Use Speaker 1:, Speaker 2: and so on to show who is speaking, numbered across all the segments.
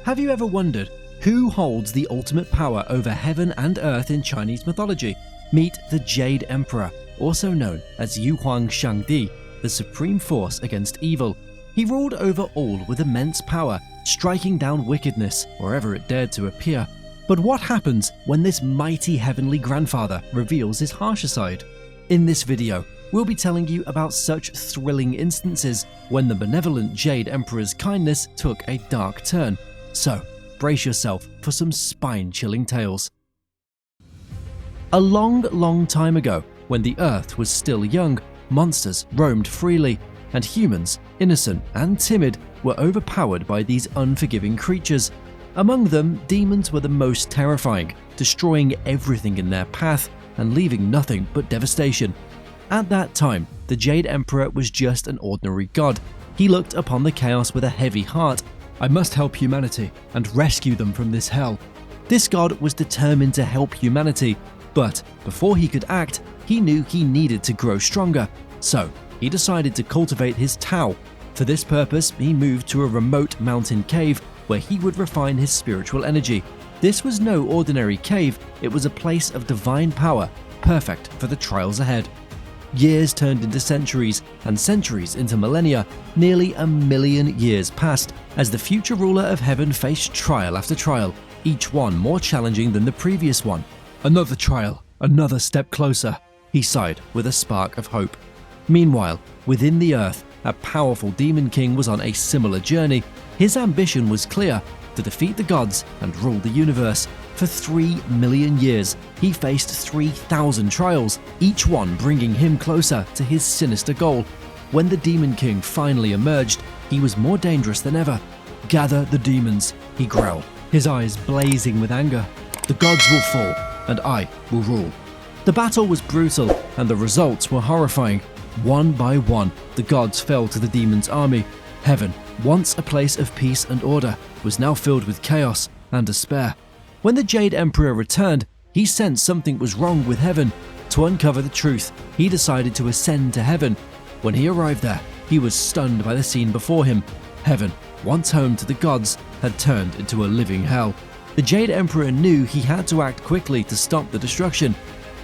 Speaker 1: Have you ever wondered who holds the ultimate power over heaven and earth in Chinese mythology? Meet the Jade Emperor, also known as Yu Huang Shangdi, the supreme force against evil. He ruled over all with immense power, striking down wickedness wherever it dared to appear. But what happens when this mighty heavenly grandfather reveals his harsher side? In this video, we'll be telling you about such thrilling instances when the benevolent Jade Emperor's kindness took a dark turn. So, brace yourself for some spine-chilling tales. A long time ago, when the earth was still young, monsters roamed freely, and humans, innocent and timid, were overpowered by these unforgiving creatures. Among them, demons were the most terrifying, destroying everything in their path and leaving nothing but devastation. At that time, the Jade Emperor was just an ordinary god. He looked upon the chaos with a heavy heart. I must help humanity and rescue them from this hell. This god was determined to help humanity, but before he could act, he knew he needed to grow stronger. So, he decided to cultivate his Tao. For this purpose, he moved to a remote mountain cave where he would refine his spiritual energy. This was no ordinary cave, it was a place of divine power, perfect for the trials ahead. Years turned into centuries, and centuries into millennia. Nearly 1,000,000 years passed as the future ruler of heaven faced trial after trial, each one more challenging than the previous one. Another trial, another step closer, he sighed with a spark of hope. Meanwhile, within the earth, a powerful demon king was on a similar journey. His ambition was clear: to defeat the gods and rule the universe. For 3 million years, he faced 3,000 trials, each one bringing him closer to his sinister goal. When the Demon King finally emerged, he was more dangerous than ever. "Gather the demons," he growled, his eyes blazing with anger. "The gods will fall, and I will rule." The battle was brutal, and the results were horrifying. One by one, the gods fell to the demon's army. Heaven, once a place of peace and order, was now filled with chaos and despair. When the Jade Emperor returned, he sensed something was wrong with heaven. To uncover the truth, he decided to ascend to heaven. When he arrived there, he was stunned by the scene before him. Heaven, once home to the gods, had turned into a living hell. The Jade Emperor knew he had to act quickly to stop the destruction.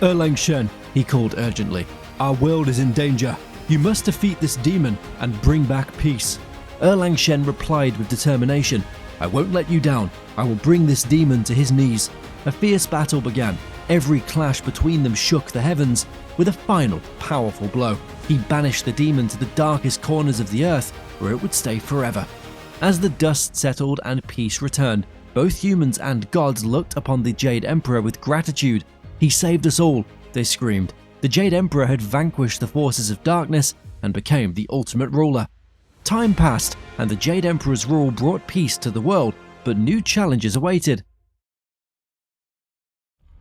Speaker 1: "Erlang Shen," he called urgently, "our world is in danger. You must defeat this demon and bring back peace." Erlang Shen replied with determination, "I won't let you down. I will bring this demon to his knees." A fierce battle began. Every clash between them shook the heavens. With a final, powerful blow, he banished the demon to the darkest corners of the earth, where it would stay forever. As the dust settled and peace returned, both humans and gods looked upon the Jade Emperor with gratitude. "He saved us all," they screamed. The Jade Emperor had vanquished the forces of darkness and became the ultimate ruler. Time passed, and the Jade Emperor's rule brought peace to the world, but new challenges awaited.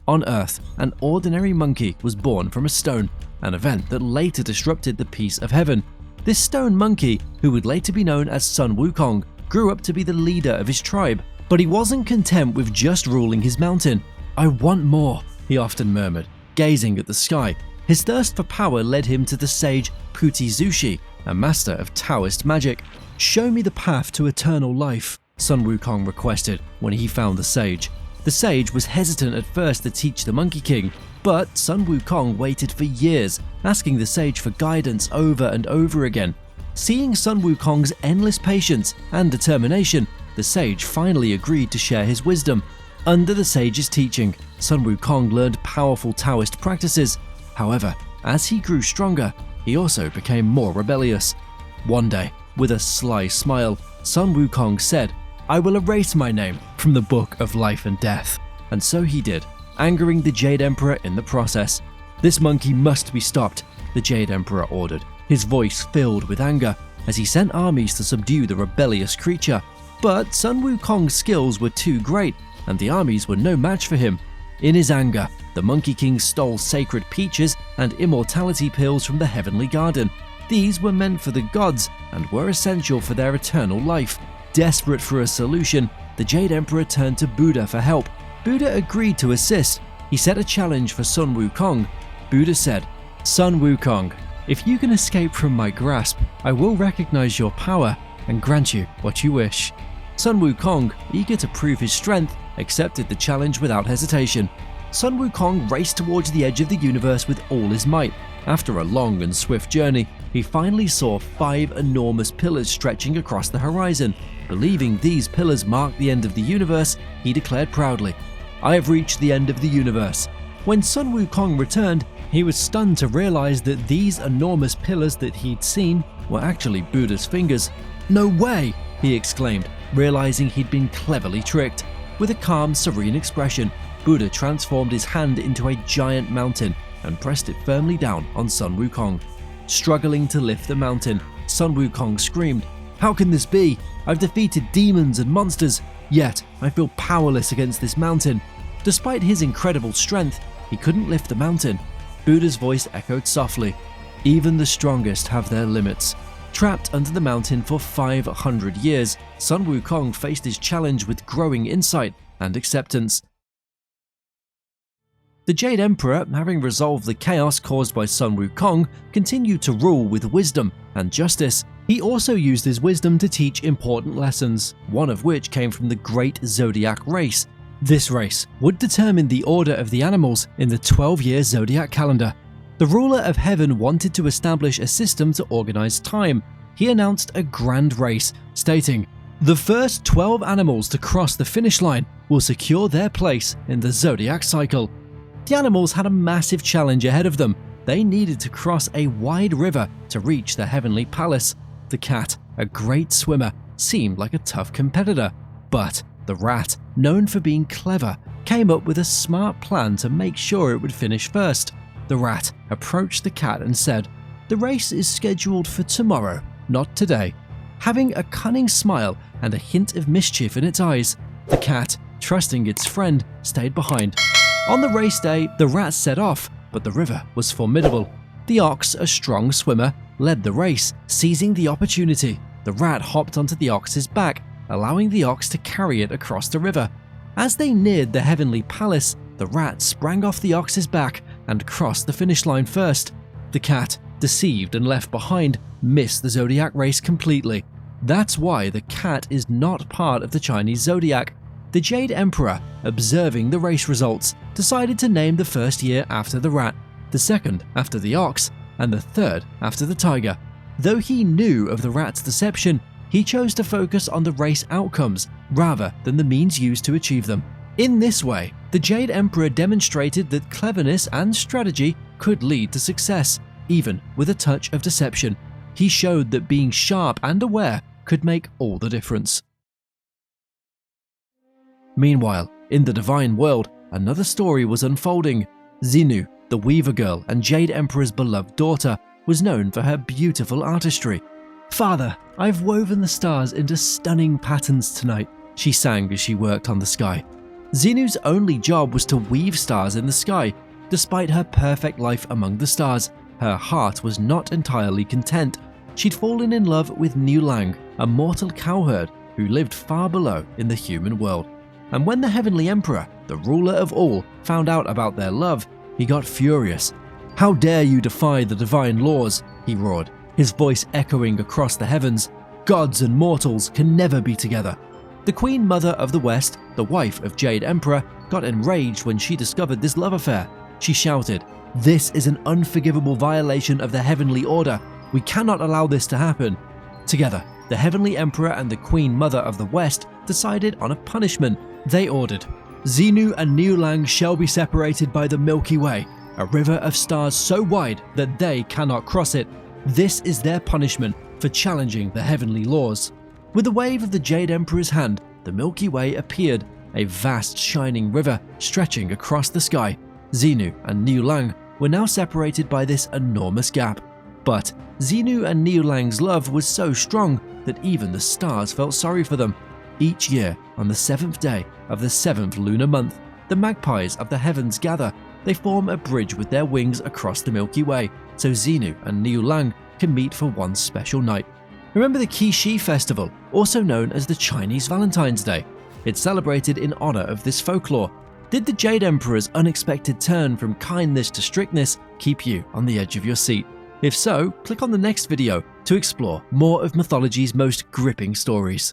Speaker 1: On Earth, an ordinary monkey was born from a stone, an event that later disrupted the peace of heaven. This stone monkey, who would later be known as Sun Wukong, grew up to be the leader of his tribe, but he wasn't content with just ruling his mountain. "I want more," he often murmured, gazing at the sky. His thirst for power led him to the sage Puti Zushi, a master of Taoist magic. "Show me the path to eternal life," Sun Wukong requested when he found the sage. The sage was hesitant at first to teach the Monkey King, but Sun Wukong waited for years, asking the sage for guidance over and over again. Seeing Sun Wukong's endless patience and determination, the sage finally agreed to share his wisdom. Under the sage's teaching, Sun Wukong learned powerful Taoist practices. However, as he grew stronger, he also became more rebellious. One day, with a sly smile, Sun Wukong said, "I will erase my name from the book of life and death." And so he did, angering the Jade Emperor in the process. "This monkey must be stopped," the Jade Emperor ordered, his voice filled with anger, as he sent armies to subdue the rebellious creature. But Sun Wukong's skills were too great, and the armies were no match for him. In his anger, the Monkey King stole sacred peaches and immortality pills from the heavenly garden. These were meant for the gods and were essential for their eternal life. Desperate for a solution, the Jade Emperor turned to Buddha for help. Buddha agreed to assist. He set a challenge for Sun Wukong. Buddha said, "Sun Wukong, if you can escape from my grasp, I will recognize your power and grant you what you wish." Sun Wukong, eager to prove his strength, accepted the challenge without hesitation. Sun Wukong raced towards the edge of the universe with all his might. After a long and swift journey, he finally saw 5 enormous pillars stretching across the horizon. Believing these pillars marked the end of the universe, he declared proudly, "I have reached the end of the universe." When Sun Wukong returned, he was stunned to realize that these enormous pillars that he'd seen were actually Buddha's fingers. "No way!" he exclaimed, realizing he'd been cleverly tricked. With a calm, serene expression, Buddha transformed his hand into a giant mountain and pressed it firmly down on Sun Wukong. Struggling to lift the mountain, Sun Wukong screamed, "How can this be? I've defeated demons and monsters, yet I feel powerless against this mountain." Despite his incredible strength, he couldn't lift the mountain. Buddha's voice echoed softly, "Even the strongest have their limits." Trapped under the mountain for 500 years, Sun Wukong faced his challenge with growing insight and acceptance. The Jade Emperor, having resolved the chaos caused by Sun Wukong, continued to rule with wisdom and justice. He also used his wisdom to teach important lessons, one of which came from the Great Zodiac Race. This race would determine the order of the animals in the 12-year zodiac calendar. The ruler of heaven wanted to establish a system to organize time. He announced a grand race, stating, "The first 12 animals to cross the finish line will secure their place in the zodiac cycle." The animals had a massive challenge ahead of them. They needed to cross a wide river to reach the heavenly palace. The cat, a great swimmer, seemed like a tough competitor, but the rat, known for being clever, came up with a smart plan to make sure it would finish first. The rat approached the cat and said, "The race is scheduled for tomorrow, not today." Having a cunning smile and a hint of mischief in its eyes, the cat, trusting its friend, stayed behind. On the race day, the rat set off, but the river was formidable. The ox, a strong swimmer, led the race, seizing the opportunity. The rat hopped onto the ox's back, allowing the ox to carry it across the river. As they neared the heavenly palace, the rat sprang off the ox's back and crossed the finish line first. The cat, deceived and left behind, missed the zodiac race completely. That's why the cat is not part of the Chinese zodiac. The Jade Emperor, observing the race results, decided to name the first year after the rat, the second after the ox, and the third after the tiger. Though he knew of the rat's deception, he chose to focus on the race outcomes rather than the means used to achieve them. In this way, the Jade Emperor demonstrated that cleverness and strategy could lead to success, even with a touch of deception. He showed that being sharp and aware could make all the difference. Meanwhile, in the divine world, another story was unfolding. Xinu, the Weaver Girl and Jade Emperor's beloved daughter, was known for her beautiful artistry. "Father, I've woven the stars into stunning patterns tonight," she sang as she worked on the sky. Xinu's only job was to weave stars in the sky. Despite her perfect life among the stars, her heart was not entirely content. She'd fallen in love with Yu Lang, a mortal cowherd who lived far below in the human world. And when the Heavenly Emperor, the ruler of all, found out about their love, he got furious. "How dare you defy the divine laws?" he roared, his voice echoing across the heavens. "Gods and mortals can never be together." The Queen Mother of the West, the wife of Jade Emperor, got enraged when she discovered this love affair. She shouted, "This is an unforgivable violation of the heavenly order. We cannot allow this to happen." Together, the Heavenly Emperor and the Queen Mother of the West decided on a punishment. They ordered, "Xinu and Yu Lang shall be separated by the Milky Way, a river of stars so wide that they cannot cross it. This is their punishment for challenging the heavenly laws." With a wave of the Jade Emperor's hand, the Milky Way appeared, a vast shining river stretching across the sky. Xinu and Yu Lang were now separated by this enormous gap. But Xinu and Yu Lang's love was so strong that even the stars felt sorry for them. Each year, on the 7th day of the 7th lunar month, the magpies of the heavens gather. They form a bridge with their wings across the Milky Way, so Xinu and Yu Lang can meet for one special night. Remember the Qixi Festival, also known as the Chinese Valentine's Day? It's celebrated in honor of this folklore. Did the Jade Emperor's unexpected turn from kindness to strictness keep you on the edge of your seat? If so, click on the next video to explore more of mythology's most gripping stories.